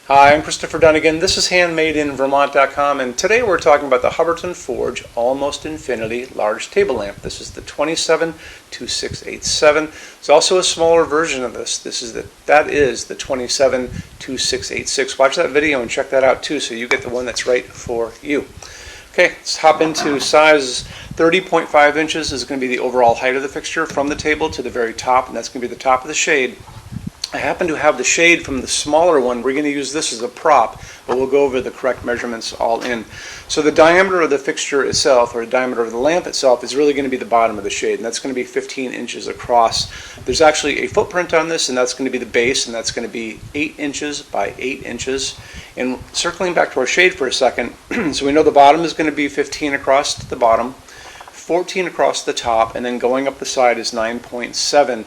Hi, I'm Christopher Dunnigan. This is HandmadeInVermont.com, and today we're talking about the Hubbardton Forge Almost Infinity Large Table Lamp. This is the 272687. It's also a smaller version of this. That is the 272686. Watch that video and check that out too, so you get the one that's right for you. Okay, let's hop into size. 30.5 inches is going to be the overall height of the fixture from the table to the very top, and that's going to be the top of the shade. I happen to have the shade from the smaller one. We're going to use this as a prop, but we'll go over the correct measurements all in. So the diameter of the fixture itself, or the diameter of the lamp itself, is really going to be the bottom of the shade, and that's going to be 15 inches across. There's actually a footprint on this, and that's going to be the base, and that's going to be 8 inches by 8 inches. And circling back to our shade for a second, so we know the bottom is going to be 15 across the bottom, 14 across the top, and then going up the side is 9.7.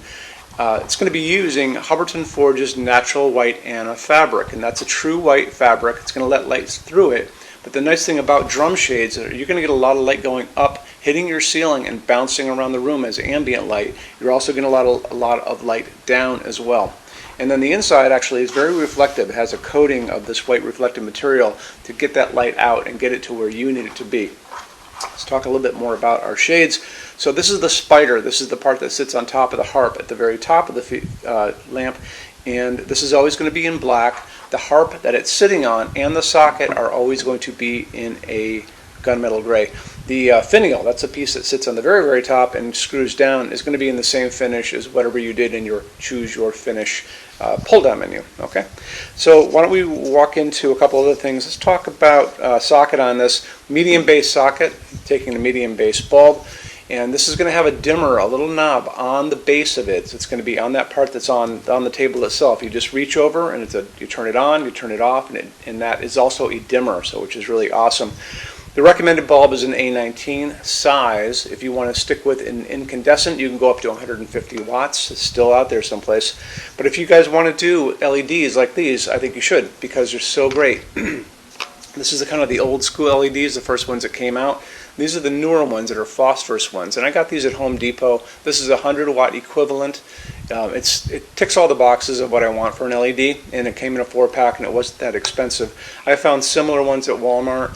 It's going to be using Hubbardton Forge's natural white Anna fabric, and that's a true white fabric. It's going to let light through it. But the nice thing about drum shades is you're going to get a lot of light going up, hitting your ceiling and bouncing around the room as ambient light. You're also going to get a lot of light down as well. And then the inside actually is very reflective. It has a coating of this white reflective material to get that light out and get it to where you need it to be. Let's talk a little bit more about our shades. So this is the spider. This is the part that sits on top of the harp at the very top of the lamp, and this is always going to be in black. The harp that it's sitting on and the socket are always going to be in a gunmetal gray. The finial, that's a piece that sits on the very, very top and screws down, is going to be in the same finish as whatever you did in your Choose Your Finish pull-down menu. Okay, so why don't we walk into a couple other things. Let's talk about socket on this. Medium base socket, taking the medium base bulb, and this is going to have a dimmer, a little knob on the base of it. So it's going to be on that part that's on the table itself. You just reach over and you turn it on, you turn it off, and that is also a dimmer, so which is really awesome. The recommended bulb is an A19 size. If you want to stick with an incandescent, you can go up to 150 watts. It's still out there someplace. But if you guys want to do LEDs like these, I think you should, because they're so great. This is kind of the old school LEDs, the first ones that came out. These are the newer ones that are phosphorus ones, and I got these at Home Depot. This is a 100-watt equivalent. It ticks all the boxes of what I want for an LED, and it came in a 4-pack, and it wasn't that expensive. I found similar ones at Walmart.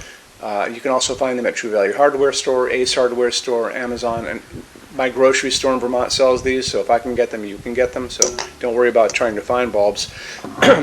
You can also find them at True Value Hardware Store, Ace Hardware Store, Amazon, and my grocery store in Vermont sells these, so if I can get them, you can get them, so don't worry about trying to find bulbs.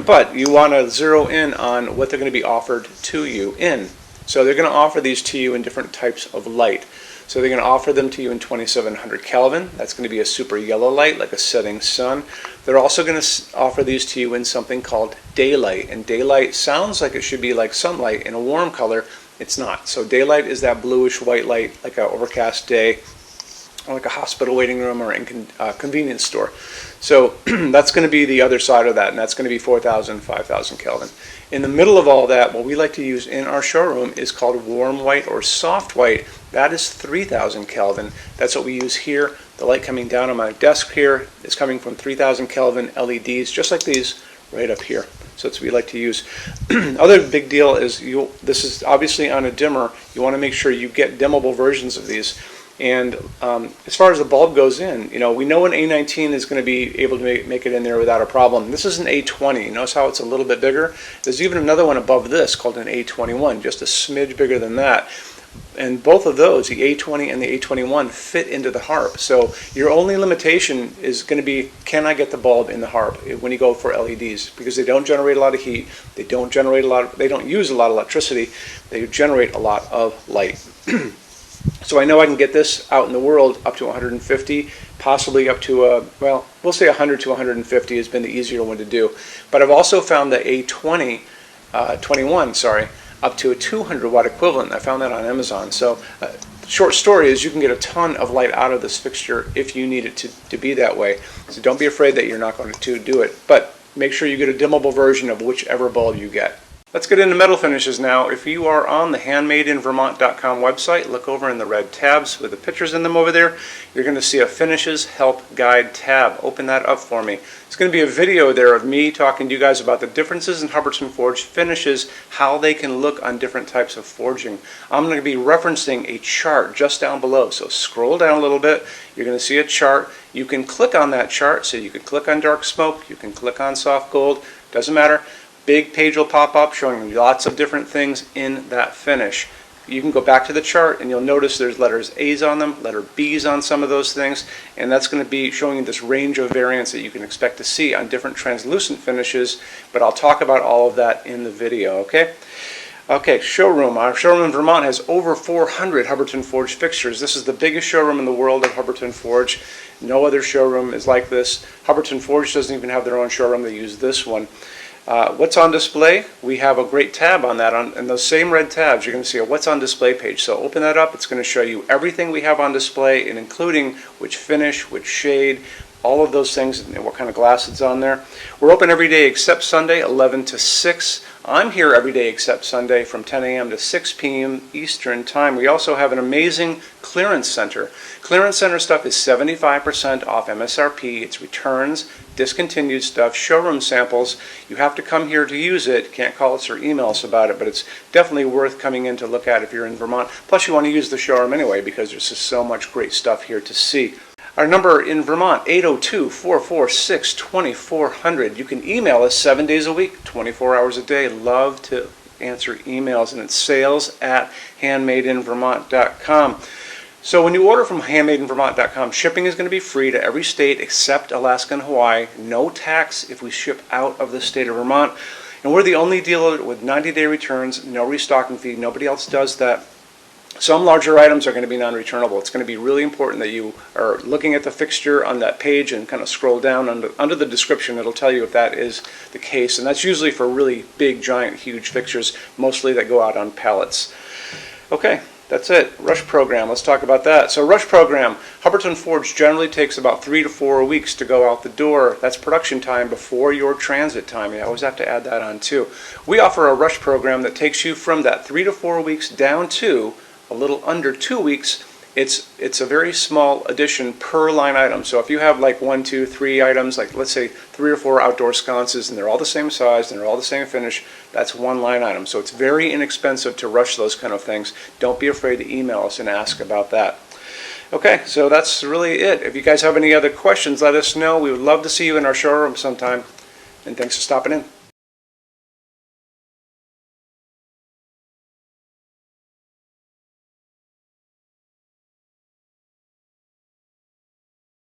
But you want to zero in on what they're going to be offered to you in. So they're going to offer these to you in different types of light. So they're going to offer them to you in 2700 Kelvin. That's going to be a super yellow light, like a setting sun. They're also going to offer these to you in something called daylight, and daylight sounds like it should be like sunlight in a warm color. It's not. So daylight is that bluish white light, like an overcast day, or like a hospital waiting room or a convenience store. So that's going to be the other side of that, and that's going to be 4,000, 5,000 Kelvin. In the middle of all that, what we like to use in our showroom is called warm white or soft white. That is 3,000 Kelvin. That's what we use here. The light coming down on my desk here is coming from 3,000 Kelvin LEDs, just like these right up here. So that's what we like to use. Other big deal is this is obviously on a dimmer. You want to make sure you get dimmable versions of these. And as far as the bulb goes in, we know an A19 is going to be able to make it in there without a problem. This is an A20. Notice how it's a little bit bigger? There's even another one above this called an A21, just a smidge bigger than that. And both of those, the A20 and the A21, fit into the harp. So your only limitation is going to be, can I get the bulb in the harp when you go for LEDs? Because they don't generate a lot of heat, they don't use a lot of electricity, they generate a lot of light. So I know I can get this out in the world up to 150, possibly up to, well, we'll say 100 to 150 has been the easier one to do. But I've also found the A21, up to a 200-watt equivalent. I found that on Amazon. So short story is you can get a ton of light out of this fixture if you need it to be that way. So don't be afraid that you're not going to do it. But make sure you get a dimmable version of whichever bulb you get. Let's get into metal finishes now. If you are on the HandmadeInVermont.com website, look over in the red tabs with the pictures in them over there. You're going to see a Finishes Help Guide tab. Open that up for me. It's going to be a video there of me talking to you guys about the differences in Hubbardton Forge finishes, how they can look on different types of forging. I'm going to be referencing a chart just down below. So scroll down a little bit. You're going to see a chart. You can click on that chart. So you can click on dark smoke. You can click on soft gold. Doesn't matter. big page will pop up showing lots of different things in that finish. You can go back to the chart and you'll notice there's letters A's on them, letter B's on some of those things, and that's going to be showing you this range of variants that you can expect to see on different translucent finishes, but I'll talk about all of that in the video, okay? Okay, showroom. Our showroom in Vermont has over 400 Hubbardton Forge fixtures. This is the biggest showroom in the world of Hubbardton Forge. No other showroom is like this. Hubbardton Forge doesn't even have their own showroom. They use this one. What's on display? We have a great tab on that. And those same red tabs, you're going to see a what's on display page. So open that up. It's going to show you everything we have on display, and including which finish, which shade, all of those things, and what kind of glass it's on there. We're open every day except Sunday, 11 to 6. I'm here every day except Sunday from 10 a.m. to 6 p.m. Eastern Time. We also have an amazing clearance center. Clearance center stuff is 75% off MSRP. It's returns, discontinued stuff, showroom samples. You have to come here to use it. Can't call us or email us about it, but it's definitely worth coming in to look at if you're in Vermont. Plus you want to use the showroom anyway because there's just so much great stuff here to see. Our number in Vermont, 802-446-2400. You can email us 7 days a week, 24 hours a day. Love to answer emails, and it's sales@HandmadeInVermont.com. So when you order from HandmadeInVermont.com, shipping is going to be free to every state except Alaska and Hawaii. No tax if we ship out of the state of Vermont. And we're the only dealer with 90-day returns, no restocking fee. Nobody else does that. Some larger items are going to be non-returnable. It's going to be really important that you are looking at the fixture on that page and kind of scroll down under the description. It'll tell you if that is the case. And that's usually for really big, giant, huge fixtures, mostly that go out on pallets. Okay, that's it. Rush program. Let's talk about that. So rush program, Hubbardton Forge generally takes about 3 to 4 weeks to go out the door. That's production time before your transit time. You always have to add that on too. We offer a rush program that takes you from that 3 to 4 weeks down to a little under 2 weeks. It's a very small addition per line item. So if you have like 1, 2, 3 items, like let's say 3 or 4 outdoor sconces, and they're all the same size and they're all the same finish, that's one line item. So it's very inexpensive to rush those kind of things. Don't be afraid to email us and ask about that. Okay, so that's really it. If you guys have any other questions, let us know. We would love to see you in our showroom sometime. And thanks for stopping in.